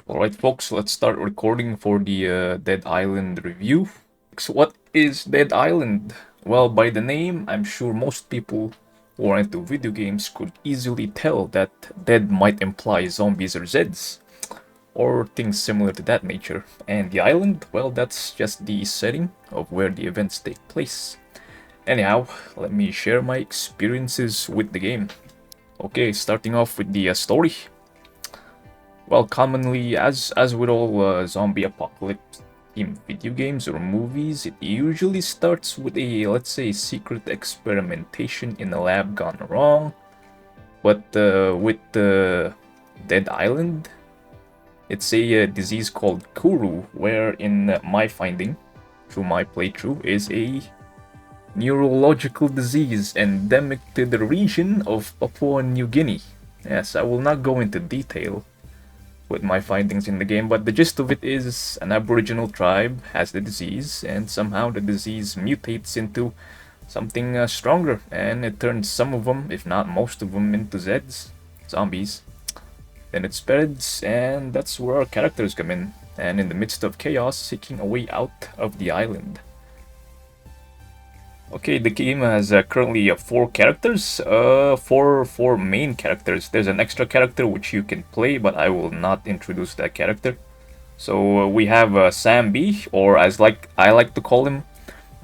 Alright folks, let's start recording for the Dead Island review. So what is Dead Island? Well, by the name, I'm sure most people who are into video games could easily tell that dead might imply zombies or Zeds, or things similar to that nature. And the island, well, that's just the setting of where the events take place. Anyhow, let me share my experiences with the game. Okay, starting off with the story. Well, commonly, as with all zombie apocalypse themed video games or movies, it usually starts with a, let's say, secret experimentation in a lab gone wrong. But with the Dead Island, it's a disease called Kuru, where in my finding, through my playthrough, is a neurological disease endemic to the region of Papua New Guinea. Yes, I will not go into detail with my findings in the game, but the gist of it is an aboriginal tribe has the disease, and somehow the disease mutates into something stronger, and it turns some of them, if not most of them, into Zeds, zombies. Then it spreads, and that's where our characters come in, and in the midst of chaos, seeking a way out of the island. Okay, the game has currently four characters, four main characters. There's an extra character which you can play, but I will not introduce that character. So we have Sam B, or as I like to call him,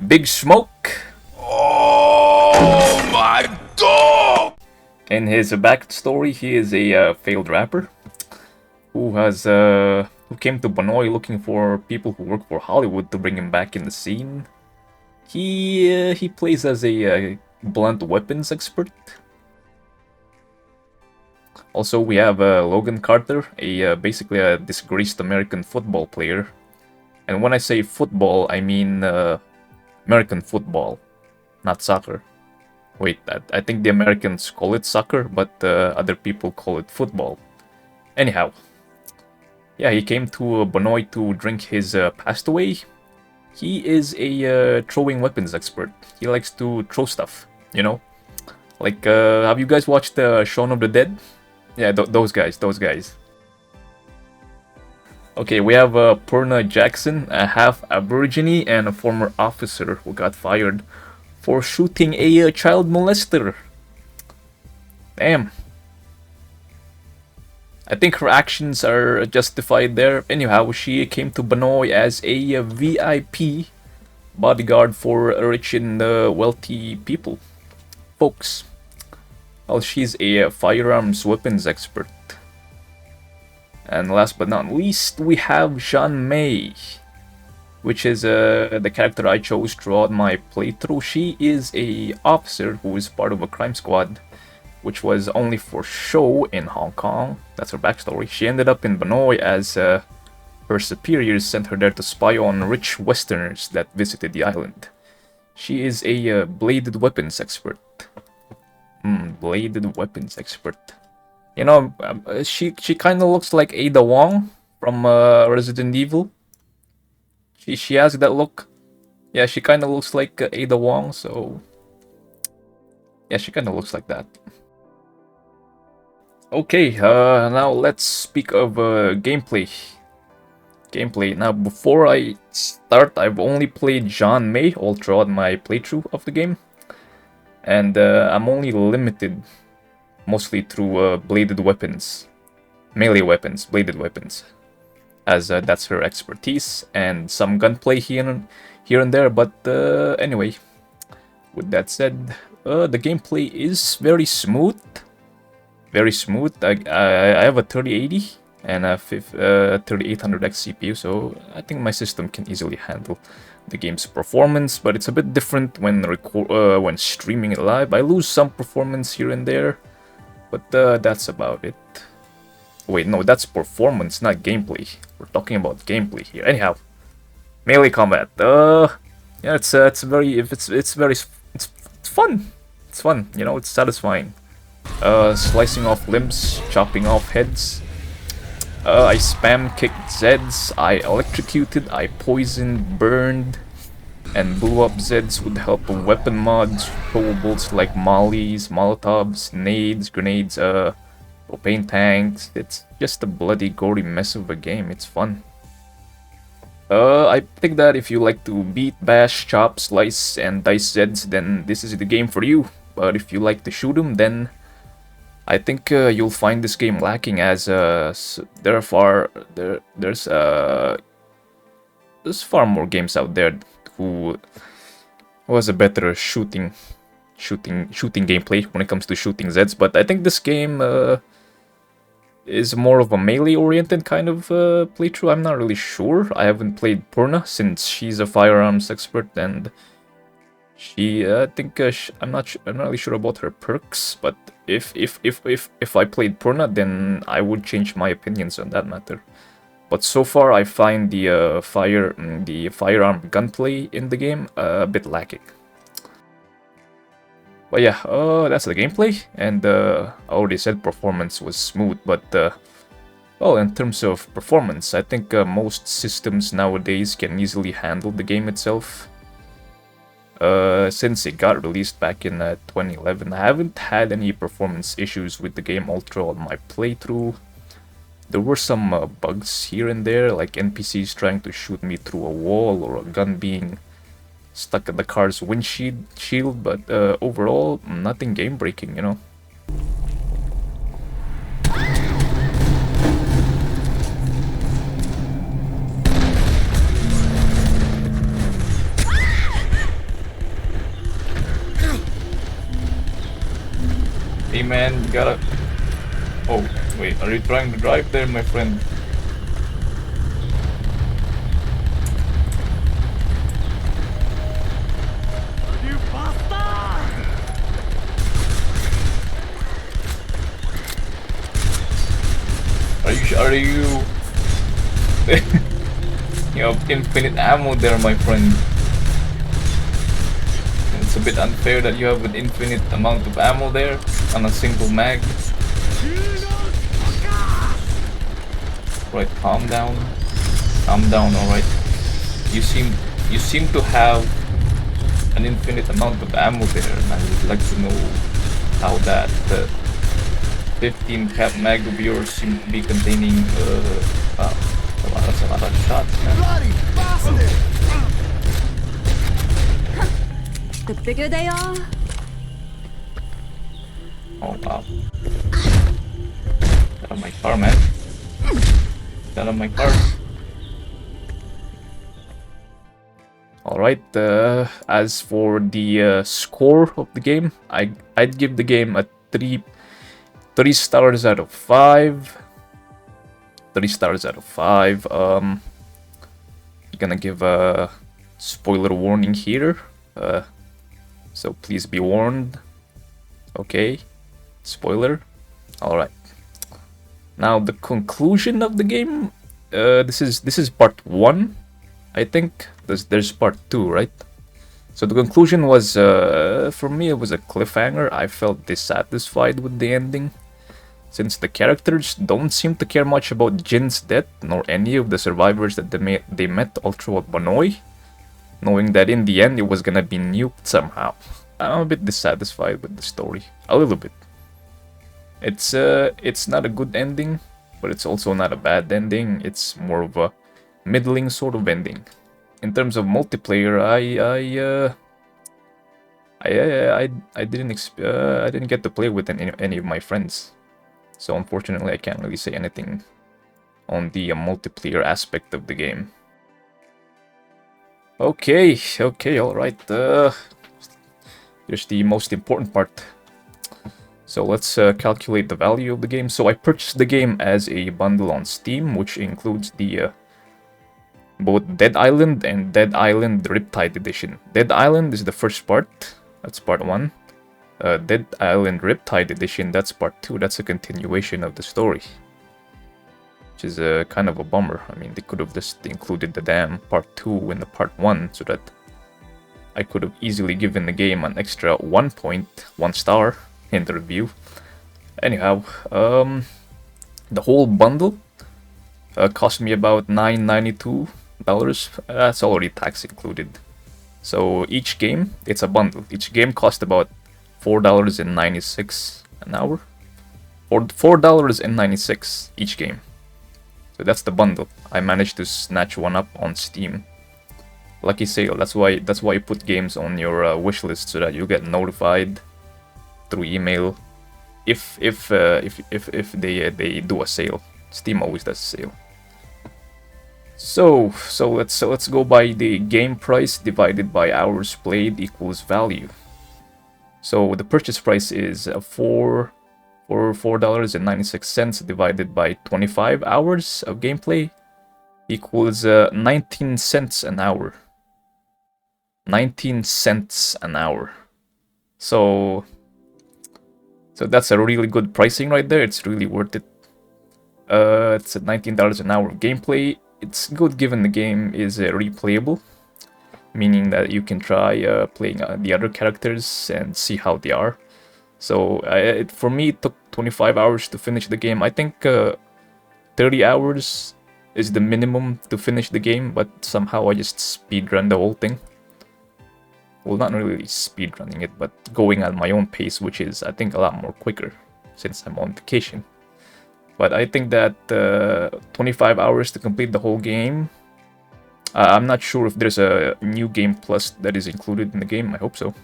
Big Smoke. Oh my god! In his backstory, he is a failed rapper who came to Banoi looking for people who work for Hollywood to bring him back in the scene. He plays as a blunt weapons expert. Also, we have Logan Carter, basically a disgraced American football player. And when I say football, I mean American football, not soccer. Wait, I think the Americans call it soccer, but other people call it football. Anyhow, yeah, he came to Banoi to drink his passed away. He is a throwing weapons expert. He likes to throw stuff, you know? Like, have you guys watched Shaun of the Dead? Yeah, those guys. Okay, we have Purna Jackson, a half Aborigine and a former officer who got fired for shooting a child molester. Damn. I think her actions are justified there. Anyhow, she came to Banoi as a VIP bodyguard for rich and wealthy people, folks. Well, she's a firearms weapons expert. And last but not least, we have Jean May, which is the character I chose throughout my playthrough. She is a officer who is part of a crime squad, which was only for show in Hong Kong. That's her backstory. She ended up in Banoi as her superiors sent her there to spy on rich Westerners that visited the island. She is a bladed weapons expert. Bladed weapons expert. You know, she kind of looks like Ada Wong from Resident Evil. She has that look. Yeah, she kind of looks like Ada Wong, so yeah, she kind of looks like that. Okay, now let's speak of gameplay. Now, before I start, I've only played Jean May all throughout my playthrough of the game. And I'm only limited mostly through bladed weapons. Melee weapons, bladed weapons. As that's her expertise, and some gunplay here and there, but anyway. With that said, the gameplay is very smooth. Very smooth. I have a 3080 and a 3800X CPU, so I think my system can easily handle the game's performance, but it's a bit different when streaming it live. I lose some performance here and there, but that's about it. Wait, no, that's performance, not gameplay. We're talking about gameplay here. Anyhow, melee combat. Yeah, it's fun. It's fun. You know, it's satisfying. Slicing off limbs, chopping off heads. I spam kicked Zeds, I electrocuted, I poisoned, burned, and blew up Zeds with the help of weapon mods, throwables like mollies, molotovs, nades, grenades, propane tanks. It's just a bloody gory mess of a game. It's fun. I think that if you like to beat, bash, chop, slice, and dice Zeds, then this is the game for you. But if you like to shoot them, then I think you'll find this game lacking, as there's far more games out there who has a better shooting gameplay when it comes to shooting Zeds. But I think this game is more of a melee-oriented kind of playthrough. I'm not really sure. I haven't played Purna since she's a firearms expert, and I think I'm not really sure about her perks. But if I played Purna, then I would change my opinions on that matter. But so far, I find the firearm gunplay in the game a bit lacking. But yeah, that's the gameplay, and I already said performance was smooth, but well, in terms of performance, I think most systems nowadays can easily handle the game itself. Since it got released back in 2011, I haven't had any performance issues with the game all throughout my playthrough. There were some bugs here and there, like NPCs trying to shoot me through a wall, or a gun being stuck at the car's windshield, but overall, nothing game-breaking, you know. Hey man, you gotta... Oh, wait, are you trying to drive there, my friend? Are you... You have infinite ammo there, my friend. It's a bit unfair that you have an infinite amount of ammo there on a single mag. Right, calm down. Calm down, alright. You seem to have an infinite amount of ammo there, and I would like to know how that 15 cap mag of yours seem to be containing wow, that's a lot of shots, man. The bigger they are, Oh wow. Get out of my car, man. Get out of my car. Alright, as for the score of the game, I'd give the game a 3 stars out of 5. 3 stars out of 5. Gonna give a spoiler warning here. So please be warned. Okay. Spoiler. Alright. Now the conclusion of the game. This is part 1. I think there's part 2, right? So the conclusion was, for me, it was a cliffhanger. I felt dissatisfied with the ending, since the characters don't seem to care much about Jin's death, nor any of the survivors that they met all throughout Banoi, knowing that in the end it was gonna be nuked somehow. I'm a bit dissatisfied with the story, a little bit. It's not a good ending, but it's also not a bad ending. It's more of a middling sort of ending. In terms of multiplayer, I didn't get to play with any of my friends, so unfortunately I can't really say anything on the multiplayer aspect of the game. Okay, all right. Here's the most important part. So let's calculate the value of the game. So I purchased the game as a bundle on Steam, which includes the both Dead Island and Dead Island Riptide Edition. Dead Island is the first part, that's part 1. Dead Island Riptide Edition, that's part 2, that's a continuation of the story. Which is kind of a bummer. I mean, they could have just included the damn part 2 in the part 1, so that I could have easily given the game an extra 1 point, 1 star in the review. Anyhow, the whole bundle cost me about $9.92. That's already tax included. So each game, it's a bundle. Each game cost about $4.96 an hour. for $4.96 each game. So that's the bundle. I managed to snatch one up on Steam. Lucky sale. That's why you put games on your wish list so that you get notified through email if they do a sale. Steam always does a sale. So let's go by the game price divided by hours played equals value. So the purchase price is $4.96 divided by 25 hours of gameplay equals 19 cents an hour. 19 cents an hour. So that's a really good pricing right there. It's really worth it. It's at $19 an hour of gameplay. It's good given the game is replayable, meaning that you can try playing the other characters and see how they are. So for me, it took 25 hours to finish the game. I think 30 hours is the minimum to finish the game, but somehow I just speedrun the whole thing. Well, not really speedrunning it, but going at my own pace, which is, I think, a lot more quicker since I'm on vacation. But I think that 25 hours to complete the whole game. I'm not sure if there's a new game plus that is included in the game. I hope so.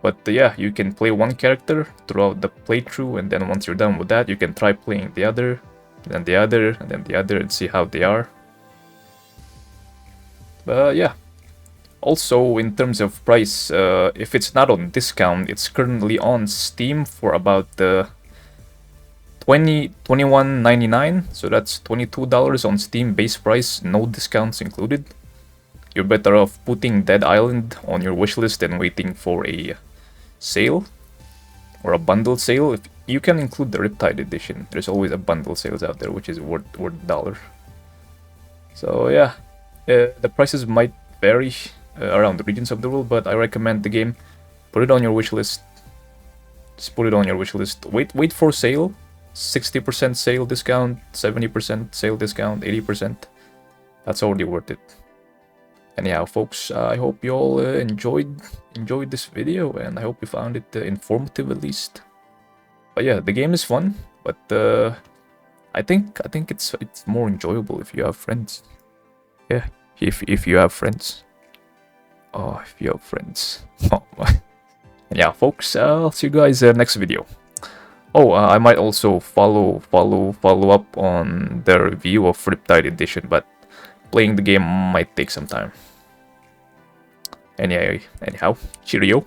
But yeah, you can play one character throughout the playthrough, and then once you're done with that, you can try playing the other, then the other, and then the other, and see how they are. But yeah. Also, in terms of price, if it's not on discount, it's currently on Steam for about $21.99, so that's $22 on Steam base price, no discounts included. You're better off putting Dead Island on your wishlist and waiting for a sale or a bundle sale. If you can include the Riptide edition, there's always a bundle sales out there which is worth $1. So yeah, the prices might vary around the regions of the world, but I recommend the game. Put it on your wishlist. Just put it on your wishlist. Wait for sale. 60% sale discount, 70% sale discount, 80%. That's already worth it. Anyhow, folks, I hope you all enjoyed this video, and I hope you found it informative at least. But yeah, the game is fun, but I think it's more enjoyable if you have friends. Yeah, if you have friends. Oh, if you have friends. Oh my. Yeah, folks, I'll see you guys next video. Oh, I might also follow up on the review of Riptide Edition, but playing the game might take some time. Anyhow, cheerio.